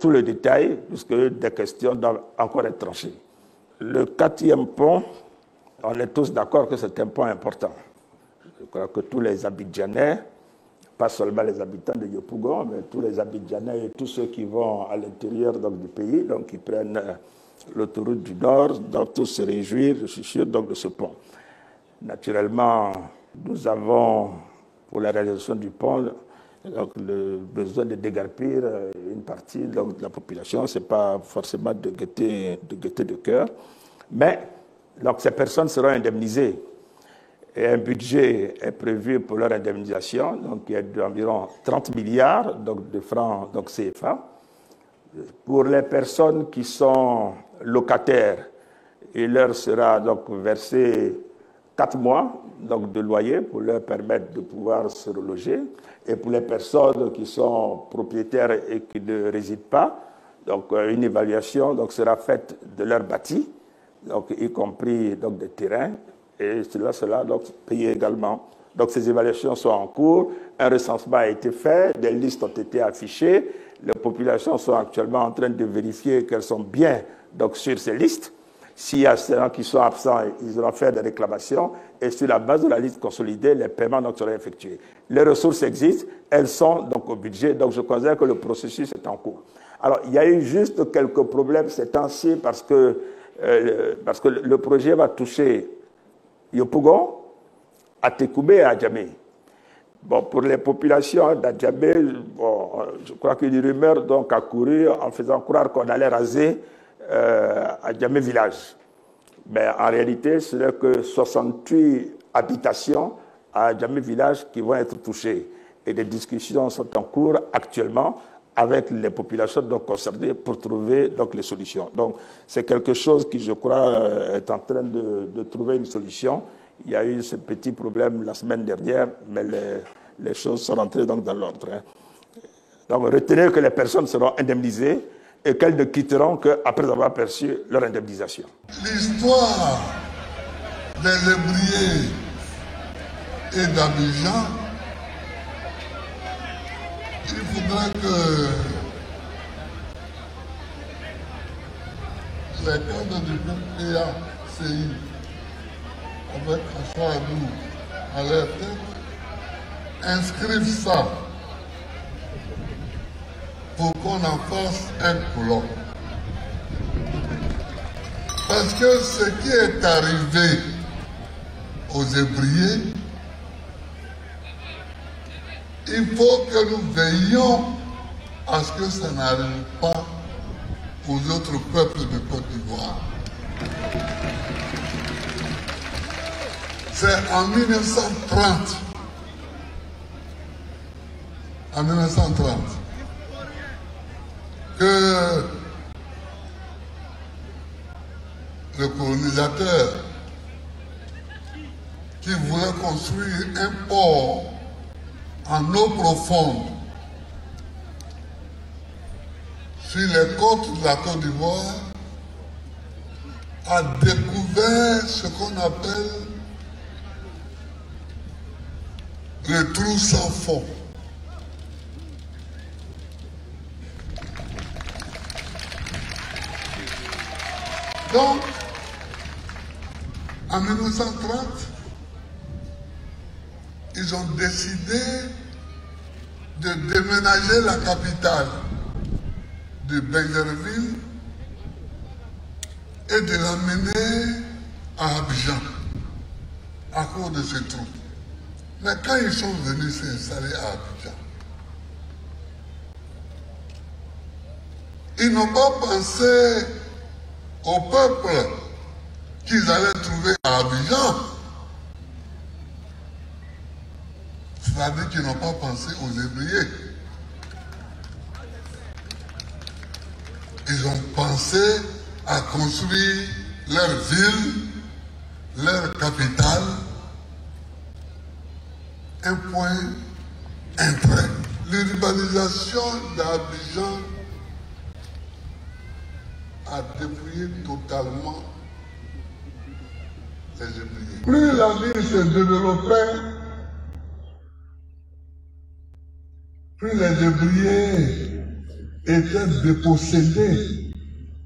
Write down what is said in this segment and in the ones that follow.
tout le détail, puisque des questions doivent encore être tranchées. Le 4e pont, on est tous d'accord que c'est un pont important. Je crois que tous les Abidjanais, pas seulement les habitants de Yopougon, mais tous les Abidjanais et tous ceux qui vont à l'intérieur du pays, donc qui prennent l'autoroute du Nord, doivent tous se réjouir, je suis sûr, donc, de ce pont. Naturellement, nous avons, pour la réalisation du pont, donc, le besoin de déguerpir une partie donc, de la population. Ce n'est pas forcément de gaieté de cœur. Mais donc, ces personnes seront indemnisées. Et un budget est prévu pour leur indemnisation, donc qui est d'environ 30 milliards donc, de francs donc CFA. Pour les personnes qui sont locataires, il leur sera donc versé 4 mois donc, de loyer pour leur permettre de pouvoir se reloger. Et pour les personnes qui sont propriétaires et qui ne résident pas, donc une évaluation donc, sera faite de leur bâti, donc, y compris donc, des terrains, et cela sera donc, payé également. Donc ces évaluations sont en cours, un recensement a été fait, des listes ont été affichées, les populations sont actuellement en train de vérifier qu'elles sont bien donc, sur ces listes. S'il y a ceux qui sont absents, ils auront fait des réclamations et sur la base de la liste consolidée, les paiements donc, seront effectués. Les ressources existent, elles sont donc au budget, donc je considère que le processus est en cours. Alors, il y a eu juste quelques problèmes ces temps-ci parce que le projet va toucher Yopougon, Atekoubé et Adjamé. Bon, pour les populations d'Adjamé, bon, je crois qu'une rumeur donc, a couru en faisant croire qu'on allait raser Adjamé village. Mais en réalité, ce n'est que 68 habitations à Adjamé village qui vont être touchées. Et des discussions sont en cours actuellement avec les populations donc, concernées pour trouver donc, les solutions. Donc, c'est quelque chose qui, je crois, est en train de trouver une solution. Il y a eu ce petit problème la semaine dernière, mais les choses sont rentrées donc, dans l'ordre. Hein. Donc, retenez que les personnes seront indemnisées et qu'elles ne quitteront qu'après avoir perçu leur indemnisation. L'histoire des lébriers et d'Abidjan, il faudrait que les cadres du PPACI, avec Achadou à leur tête, inscrivent ça pour qu'on en fasse un colloque. Parce que ce qui est arrivé aux ébriers, il faut que nous veillions à ce que ça n'arrive pas aux autres peuples de Côte d'Ivoire. C'est en 1930, que le colonisateur qui voulait construire un port en eau profonde sur les côtes de la Côte d'Ivoire a découvert ce qu'on appelle le trou sans fond. Donc, en 1930, ils ont décidé de déménager la capitale de Benguerville et de l'amener à Abidjan à cause de ce trou. Mais quand ils sont venus s'installer à Abidjan, ils n'ont pas pensé au peuple qu'ils allaient trouver à Abidjan. C'est-à-dire qu'ils n'ont pas pensé aux ébriers. Ils ont pensé à construire leur ville, leur capitale, un point, un trait. L'urbanisation d'Abidjan a dépouillé totalement les ébriers. Plus la ville se développait, plus les ébriers étaient dépossédés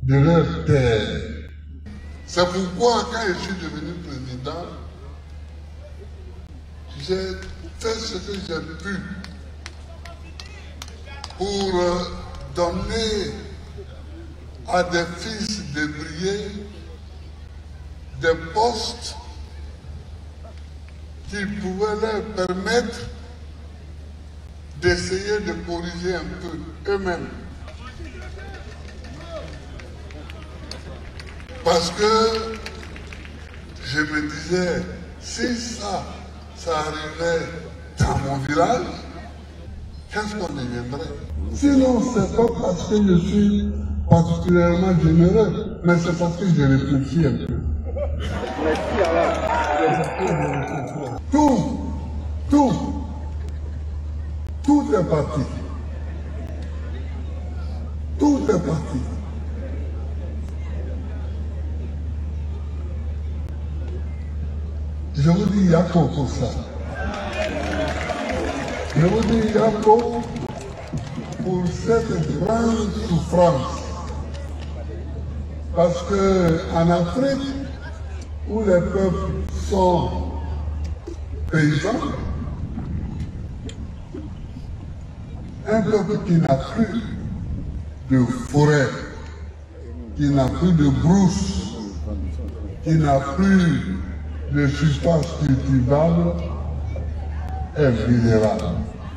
de leur terre. C'est pourquoi, quand je suis devenu président, j'ai fait ce que j'ai pu pour donner à des fils débrouillés des postes qui pouvaient leur permettre d'essayer de corriger un peu eux-mêmes. Parce que je me disais, si ça arrivait dans mon village, qu'est-ce qu'on deviendrait? Sinon, c'est pas parce que je suis particulièrement généreux, mais c'est parce que je réfléchis un peu. Tout est parti. Tout est parti. Je vous dis Yako pour ça. Je vous dis Yako pour cette grande souffrance. Parce qu'en Afrique, où les peuples sont paysans, un peuple qui n'a plus de forêt, qui n'a plus de brousse, qui n'a plus de surface cultivable, est vulnérable.